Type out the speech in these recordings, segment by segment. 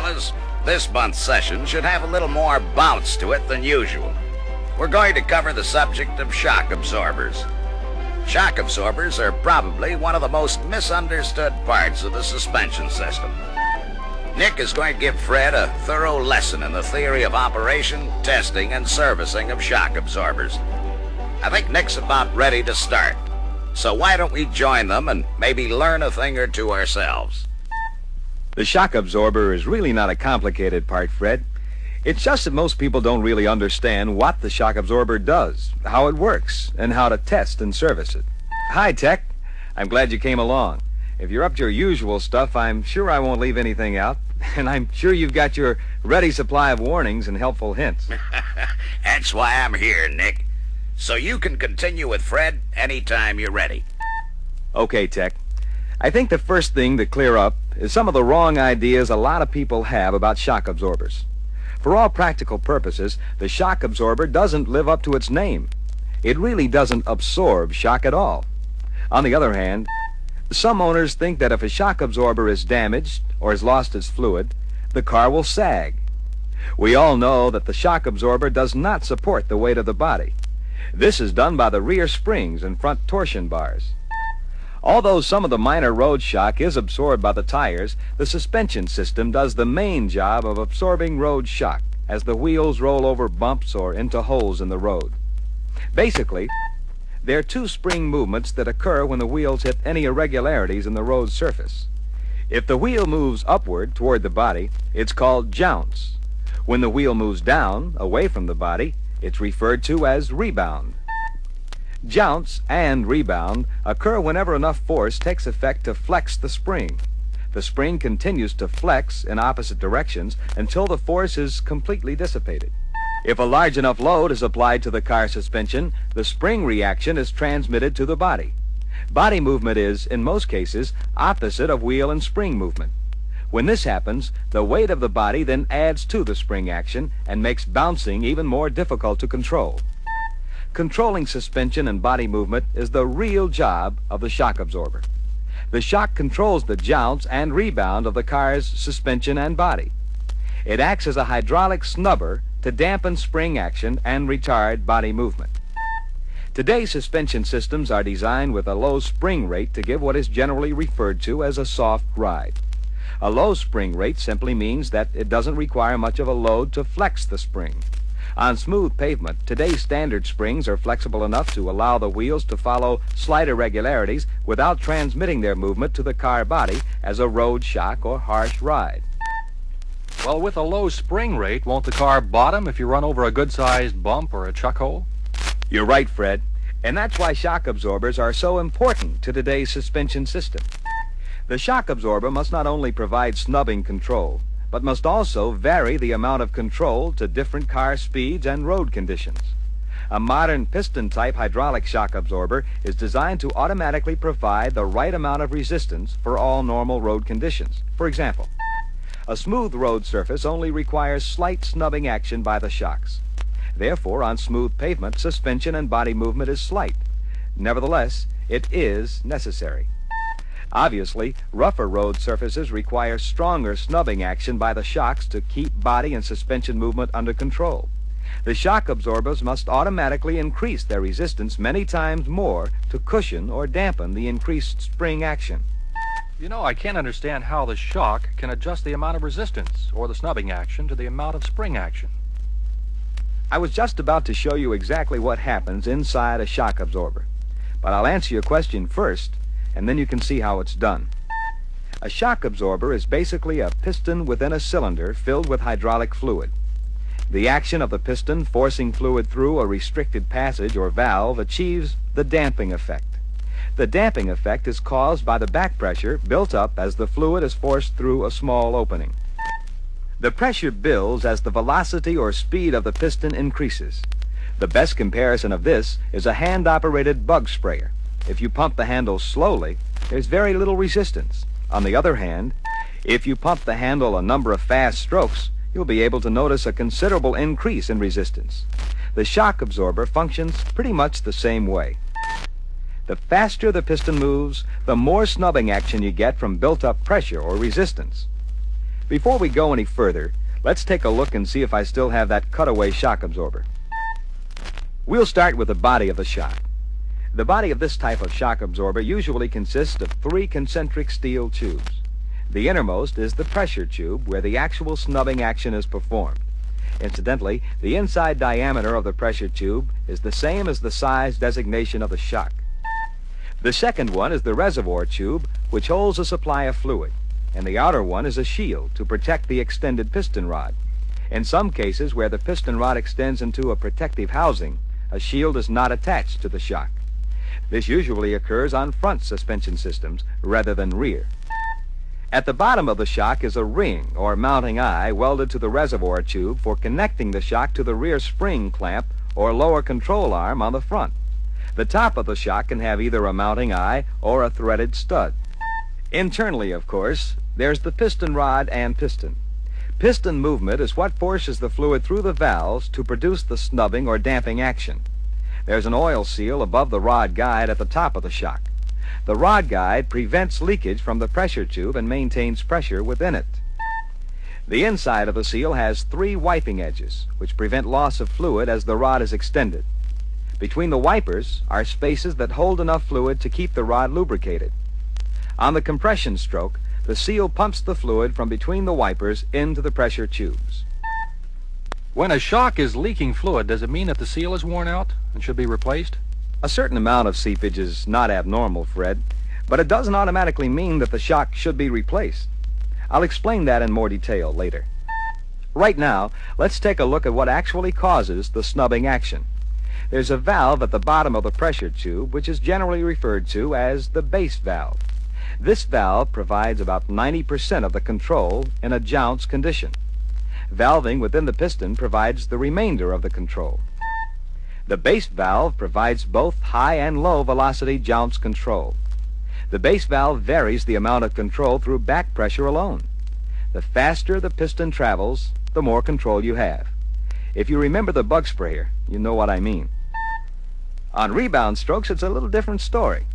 fellas. This month's session should have a little more bounce to it than usual. We're going to cover the subject of shock absorbers. Shock absorbers are probably one of the most misunderstood parts of the suspension system. Nick is going to give Fred a thorough lesson in the theory of operation, testing, and servicing of shock absorbers. I think Nick's about ready to start. So why don't we join them and maybe learn a thing or two ourselves? The shock absorber is really not a complicated part, Fred. It's just that most people don't really understand what the shock absorber does, how it works, and how to test and service it. Hi, Tech. I'm glad you came along. If you're up to your usual stuff, I'm sure I won't leave anything out, and I'm sure you've got your ready supply of warnings and helpful hints. That's why I'm here, Nick. So you can continue with Fred anytime you're ready. Okay, Tech. I think the first thing to clear up is some of the wrong ideas a lot of people have about shock absorbers. For all practical purposes, the shock absorber doesn't live up to its name. It really doesn't absorb shock at all. On the other hand, some owners think that if a shock absorber is damaged or has lost its fluid, the car will sag. We all know that the shock absorber does not support the weight of the body. This is done by the rear springs and front torsion bars. Although some of the minor road shock is absorbed by the tires, the suspension system does the main job of absorbing road shock as the wheels roll over bumps or into holes in the road. Basically, there are two spring movements that occur when the wheels hit any irregularities in the road surface. If the wheel moves upward toward the body, it's called JOUNCE. When the wheel moves down, away from the body, it's referred to as rebound. JOUNCE and rebound occur whenever enough force takes effect to flex the spring. The spring continues to flex in opposite directions until the force is completely dissipated. If a large enough load is applied to the car suspension, the spring reaction is transmitted to the body. Body movement is, in most cases, opposite of wheel and spring movement. When this happens, the weight of the body then adds to the spring action and makes bouncing even more difficult to control. Controlling suspension and body movement is the real job of the shock absorber. The shock controls the jounce and rebound of the car's suspension and body. It acts as a hydraulic snubber to dampen spring action and retard body movement. Today's suspension systems are designed with a low spring rate to give what is generally referred to as a soft ride. A low spring rate simply means that it doesn't require much of a load to flex the spring. On smooth pavement, today's standard springs are flexible enough to allow the wheels to follow slight irregularities without transmitting their movement to the car body as a road shock or harsh ride. Well, with a low spring rate, won't the car bottom if you run over a good-sized bump or a chuck hole? You're right, Fred, and that's why shock absorbers are so important to today's suspension system. The shock absorber must not only provide snubbing control, but must also vary the amount of control to different car speeds and road conditions. A modern piston-type hydraulic shock absorber is designed to automatically provide the right amount of resistance for all normal road conditions. For example, a smooth road surface only requires slight snubbing action by the shocks. Therefore, on smooth pavement, suspension and body movement is slight. Nevertheless, it is necessary. Obviously, rougher road surfaces require stronger snubbing action by the shocks to keep body and suspension movement under control. The shock absorbers must automatically increase their resistance many times more to cushion or dampen the increased spring action. You know, I can't understand how the shock can adjust the amount of resistance or the snubbing action to the amount of spring action. I was just about to show you exactly what happens inside a shock absorber, but I'll answer your question first, and then you can see how it's done. A shock absorber is basically a piston within a cylinder filled with hydraulic fluid. The action of the piston forcing fluid through a restricted passage or valve achieves the damping effect. The damping effect is caused by the back pressure built up as the fluid is forced through a small opening. The pressure builds as the velocity or speed of the piston increases. The best comparison of this is a hand-operated bug sprayer. If you pump the handle slowly, there's very little resistance. On the other hand, if you pump the handle a number of fast strokes, you'll be able to notice a considerable increase in resistance. The shock absorber functions pretty much the same way. The faster the piston moves, the more snubbing action you get from built-up pressure or resistance. Before we go any further, let's take a look and see if I still have that cutaway shock absorber. We'll start with the body of the shock. The body of this type of shock absorber usually consists of 3 concentric steel tubes. The innermost is the pressure tube where the actual snubbing action is performed. Incidentally, the inside diameter of the pressure tube is the same as the size designation of the shock. The second one is the reservoir tube, which holds a supply of fluid, and the outer one is a shield to protect the extended piston rod. In some cases where the piston rod extends into a protective housing, a shield is not attached to the shock. This usually occurs on front suspension systems rather than rear. At the bottom of the shock is a ring or mounting eye welded to the reservoir tube for connecting the shock to the rear spring clamp or lower control arm on the front. The top of the shock can have either a mounting eye or a threaded stud. Internally, of course, there's the piston rod and piston. Piston movement is what forces the fluid through the valves to produce the snubbing or damping action. There's an oil seal above the rod guide at the top of the shock. The rod guide prevents leakage from the pressure tube and maintains pressure within it. The inside of the seal has 3 wiping edges, which prevent loss of fluid as the rod is extended. Between the wipers are spaces that hold enough fluid to keep the rod lubricated. On the compression stroke, the seal pumps the fluid from between the wipers into the pressure tubes. When a shock is leaking fluid, does it mean that the seal is worn out and should be replaced? A certain amount of seepage is not abnormal, Fred, but it doesn't automatically mean that the shock should be replaced. I'll explain that in more detail later. Right now, let's take a look at what actually causes the snubbing action. There's a valve at the bottom of the pressure tube, which is generally referred to as the base valve. This valve provides about 90% of the control in a JOUNCE condition. Valving within the piston provides the remainder of the control. The base valve provides both high and low velocity JOUNCE control. The base valve varies the amount of control through back pressure alone. The faster the piston travels, the more control you have. If you remember the bug sprayer, you know what I mean. On rebound strokes, it's a little different story.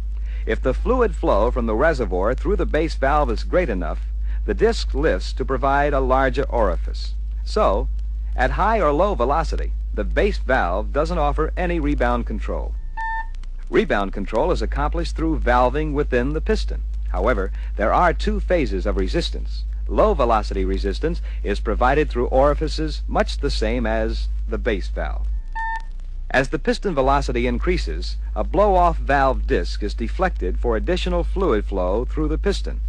If the fluid flow from the reservoir through the base valve is great enough, the disc lifts to provide a larger orifice. So, at high or low velocity, the base valve doesn't offer any rebound control. Rebound control is accomplished through valving within the piston. However, there are 2 phases of resistance. Low velocity resistance is provided through orifices much the same as the base valve. As the piston velocity increases, a blow-off valve disc is deflected for additional fluid flow through the piston.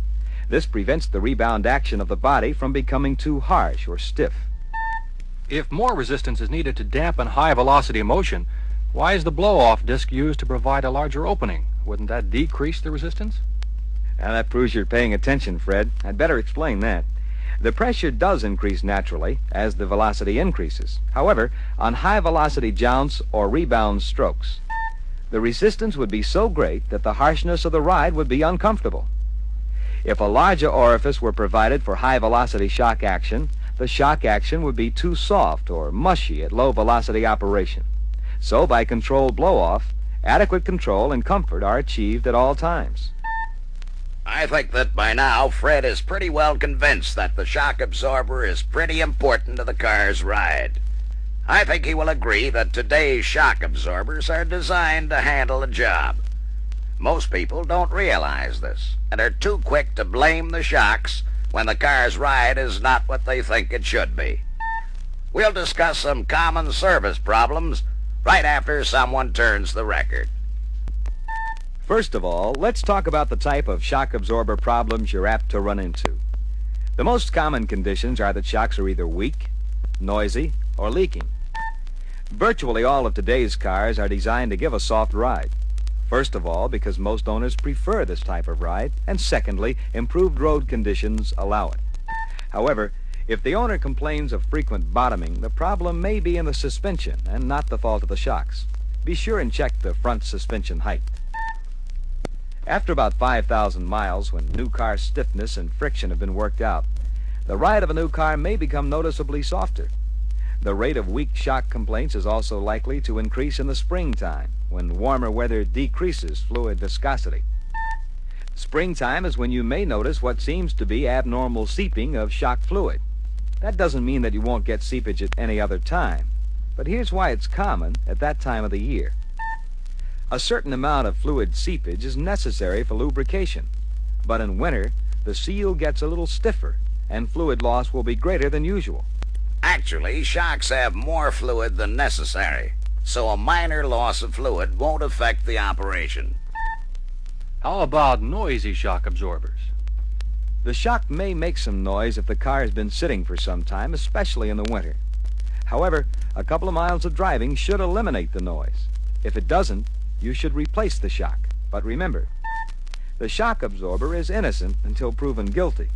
This prevents the rebound action of the body from becoming too harsh or stiff. If more resistance is needed to dampen high-velocity motion, why is the blow-off disc used to provide a larger opening? Wouldn't that decrease the resistance? Now that proves you're paying attention, Fred. I'd better explain that. The pressure does increase naturally as the velocity increases. However, on high-velocity JOUNCE or rebound strokes, the resistance would be so great that the harshness of the ride would be uncomfortable. If a larger orifice were provided for high-velocity shock action, the shock action would be too soft or mushy at low-velocity operation. So, by controlled blow-off, adequate control and comfort are achieved at all times. I think that by now Fred is pretty well convinced that the shock absorber is pretty important to the car's ride. I think he will agree that today's shock absorbers are designed to handle the job. Most people don't realize this and are too quick to blame the shocks when the car's ride is not what they think it should be. We'll discuss some common service problems right after someone turns the record. First of all, let's talk about the type of shock absorber problems you're apt to run into. The most common conditions are that shocks are either weak, noisy, or leaking. Virtually all of today's cars are designed to give a soft ride. First of all, because most owners prefer this type of ride, and secondly, improved road conditions allow it. However, if the owner complains of frequent bottoming, the problem may be in the suspension and not the fault of the shocks. Be sure and check the front suspension height. After about 5,000 miles, when new car stiffness and friction have been worked out, the ride of a new car may become noticeably softer. The rate of weak shock complaints is also likely to increase in the springtime, when warmer weather decreases fluid viscosity. Springtime is when you may notice what seems to be abnormal seeping of shock fluid. That doesn't mean that you won't get seepage at any other time, but here's why it's common at that time of the year. A certain amount of fluid seepage is necessary for lubrication, but in winter, the seal gets a little stiffer, and fluid loss will be greater than usual. Actually, shocks have more fluid than necessary, so a minor loss of fluid won't affect the operation. How about noisy shock absorbers? The shock may make some noise if the car has been sitting for some time, especially in the winter. However, a couple of miles of driving should eliminate the noise. If it doesn't, you should replace the shock. But remember, the shock absorber is innocent until proven guilty.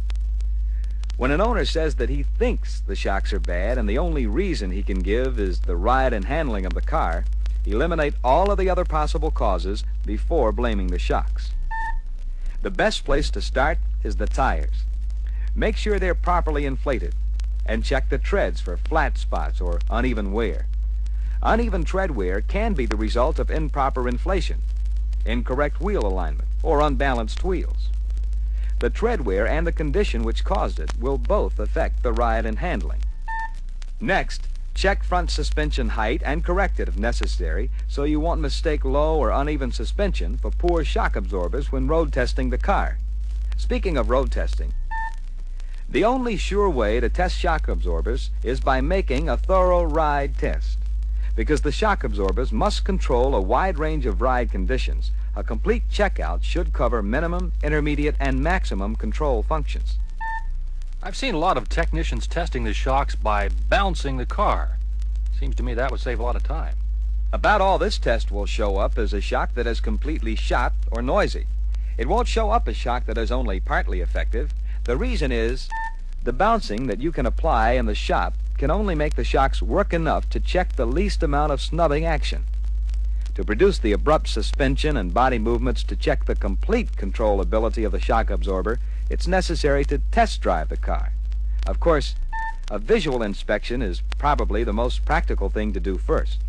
When an owner says that he thinks the shocks are bad and the only reason he can give is the ride and handling of the car, eliminate all of the other possible causes before blaming the shocks. The best place to start is the tires. Make sure they're properly inflated and check the treads for flat spots or uneven wear. Uneven tread wear can be the result of improper inflation, incorrect wheel alignment, or unbalanced wheels. The tread wear and the condition which caused it will both affect the ride and handling. Next, check front suspension height and correct it if necessary so you won't mistake low or uneven suspension for poor shock absorbers when road testing the car. Speaking of road testing, the only sure way to test shock absorbers is by making a thorough ride test. Because the shock absorbers must control a wide range of ride conditions, a complete checkout should cover minimum, intermediate, and maximum control functions. I've seen a lot of technicians testing the shocks by bouncing the car. Seems to me that would save a lot of time. About all this test will show up is a shock that is completely shot or noisy. It won't show up a shock that is only partly effective. The reason is the bouncing that you can apply in the shop can only make the shocks work enough to check the least amount of snubbing action. To produce the abrupt suspension and body movements to check the complete controllability of the shock absorber, it's necessary to test drive the car. Of course, a visual inspection is probably the most practical thing to do first.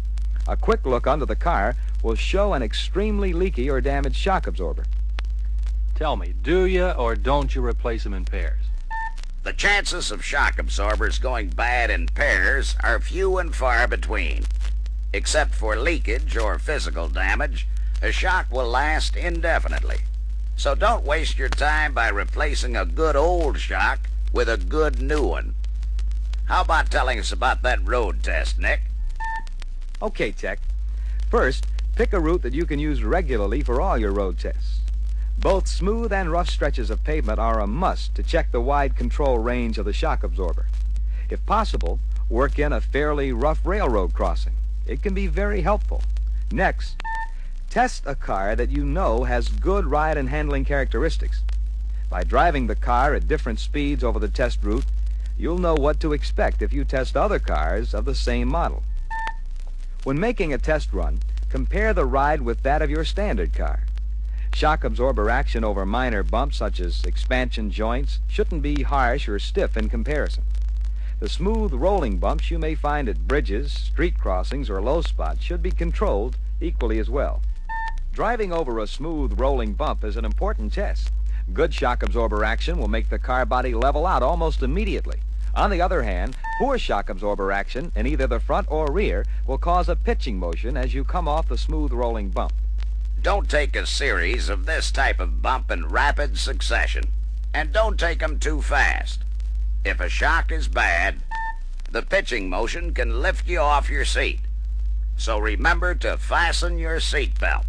A quick look under the car will show an extremely leaky or damaged shock absorber. Tell me, do you or don't you replace them in pairs? The chances of shock absorbers going bad in pairs are few and far between. Except for leakage or physical damage, a shock will last indefinitely. So don't waste your time by replacing a good old shock with a good new one. How about telling us about that road test, Nick? Okay, Tech. First, pick a route that you can use regularly for all your road tests. Both smooth and rough stretches of pavement are a must to check the wide control range of the shock absorber. If possible, work in a fairly rough railroad crossing. It can be very helpful. Next, test a car that you know has good ride and handling characteristics. By driving the car at different speeds over the test route, you'll know what to expect if you test other cars of the same model. When making a test run, compare the ride with that of your standard car. Shock absorber action over minor bumps such as expansion joints shouldn't be harsh or stiff in comparison. The smooth rolling bumps you may find at bridges, street crossings, or low spots should be controlled equally as well. Driving over a smooth rolling bump is an important test. Good shock absorber action will make the car body level out almost immediately. On the other hand, poor shock absorber action in either the front or rear will cause a pitching motion as you come off the smooth rolling bump. Don't take a series of this type of bump in rapid succession, and don't take them too fast. If a shock is bad, the pitching motion can lift you off your seat. So remember to fasten your seat belt.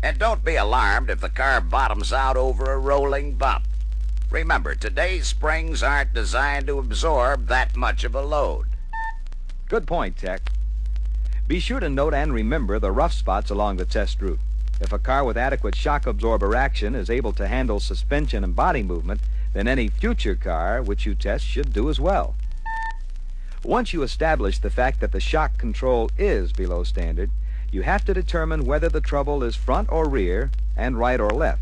And don't be alarmed if the car bottoms out over a rolling bump. Remember, today's springs aren't designed to absorb that much of a load. Good point, Tech. Be sure to note and remember the rough spots along the test route. If a car with adequate shock absorber action is able to handle suspension and body movement, then any future car which you test should do as well. Once you establish the fact that the shock control is below standard, you have to determine whether the trouble is front or rear and right or left.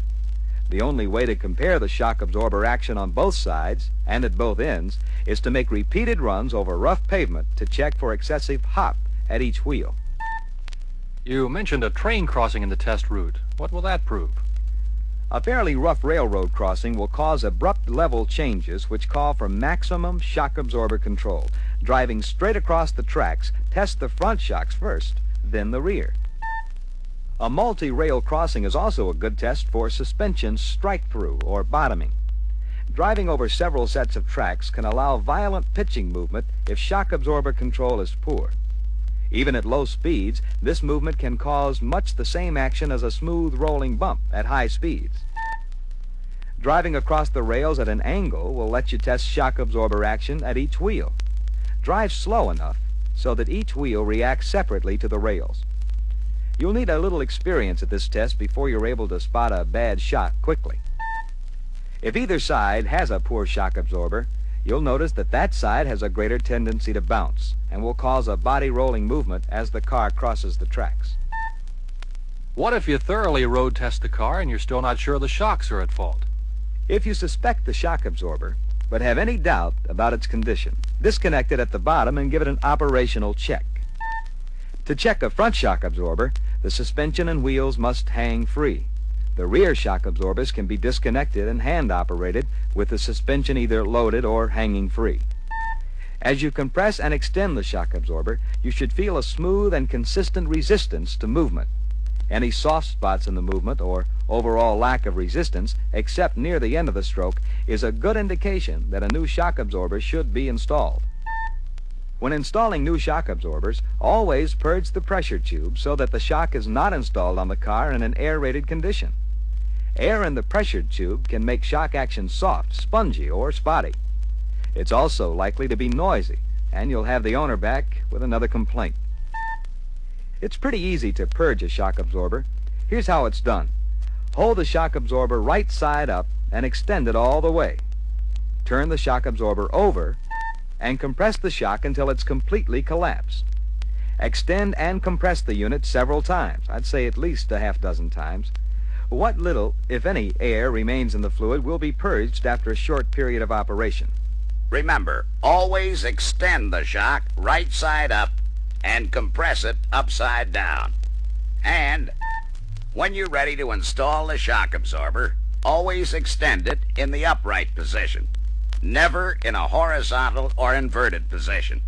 The only way to compare the shock absorber action on both sides and at both ends is to make repeated runs over rough pavement to check for excessive hop at each wheel. You mentioned a train crossing in the test route. What will that prove? A fairly rough railroad crossing will cause abrupt level changes which call for maximum shock absorber control. Driving straight across the tracks, test the front shocks first, then the rear. A multi-rail crossing is also a good test for suspension strike-through or bottoming. Driving over several sets of tracks can allow violent pitching movement if shock absorber control is poor. Even at low speeds, this movement can cause much the same action as a smooth rolling bump at high speeds. Driving across the rails at an angle will let you test shock absorber action at each wheel. Drive slow enough so that each wheel reacts separately to the rails. You'll need a little experience at this test before you're able to spot a bad shock quickly. If either side has a poor shock absorber, you'll notice that that side has a greater tendency to bounce and will cause a body rolling movement as the car crosses the tracks. What if you thoroughly road test the car and you're still not sure the shocks are at fault? If you suspect the shock absorber, but have any doubt about its condition, disconnect it at the bottom and give it an operational check. To check a front shock absorber, the suspension and wheels must hang free. The rear shock absorbers can be disconnected and hand-operated with the suspension either loaded or hanging free. As you compress and extend the shock absorber, you should feel a smooth and consistent resistance to movement. Any soft spots in the movement or overall lack of resistance, except near the end of the stroke, is a good indication that a new shock absorber should be installed. When installing new shock absorbers, always purge the pressure tube so that the shock is not installed on the car in an air-rated condition. Air in the pressure tube can make shock action soft, spongy, or spotty. It's also likely to be noisy, and you'll have the owner back with another complaint. It's pretty easy to purge a shock absorber. Here's how it's done. Hold the shock absorber right side up and extend it all the way. Turn the shock absorber over and compress the shock until it's completely collapsed. Extend and compress the unit several times. I'd say at least a half-dozen times. What little, if any, air remains in the fluid will be purged after a short period of operation. Remember, always extend the shock right side up and compress it upside down. And when you're ready to install the shock absorber, always extend it in the upright position, never in a horizontal or inverted position.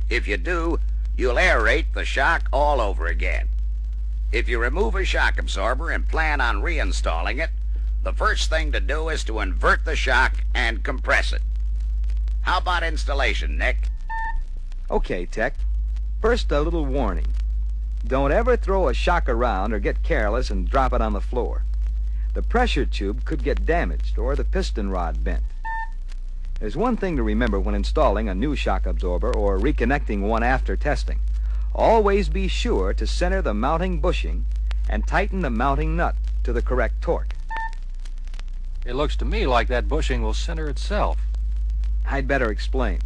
If you do, you'll aerate the shock all over again. If you remove a shock absorber and plan on reinstalling it, the first thing to do is to invert the shock and compress it. How about installation, Nick? Okay, Tech. First, a little warning. Don't ever throw a shock around or get careless and drop it on the floor. The pressure tube could get damaged or the piston rod bent. There's one thing to remember when installing a new shock absorber or reconnecting one after testing. Always be sure to center the mounting bushing and tighten the mounting nut to the correct torque. It looks to me like that bushing will center itself. I'd better explain.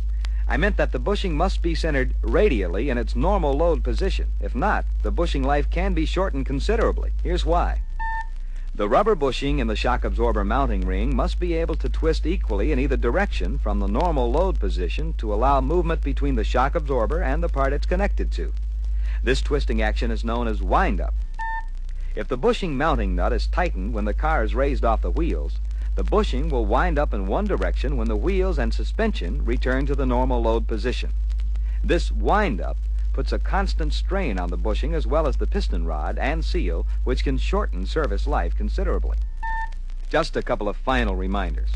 I meant that the bushing must be centered radially in its normal load position. If not, the bushing life can be shortened considerably. Here's why. The rubber bushing in the shock absorber mounting ring must be able to twist equally in either direction from the normal load position to allow movement between the shock absorber and the part it's connected to. This twisting action is known as wind-up. If the bushing mounting nut is tightened when the car is raised off the wheels, the bushing will wind up in one direction when the wheels and suspension return to the normal load position. This wind-up puts a constant strain on the bushing as well as the piston rod and seal, which can shorten service life considerably. Just a couple of final reminders.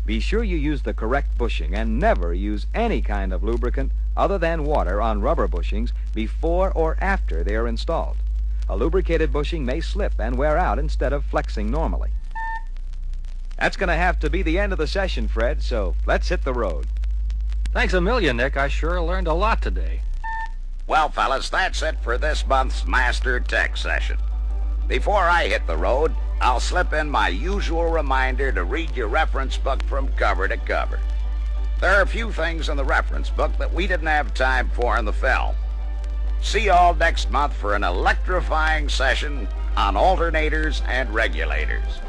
Be sure you use the correct bushing and never use any kind of lubricant other than water on rubber bushings before or after they are installed. A lubricated bushing may slip and wear out instead of flexing normally. That's going to have to be the end of the session, Fred, so let's hit the road. Thanks a million, Nick. I sure learned a lot today. Well, fellas, that's it for this month's Master Tech session. Before I hit the road, I'll slip in my usual reminder to read your reference book from cover to cover. There are a few things in the reference book that we didn't have time for in the film. See you all next month for an electrifying session on alternators and regulators.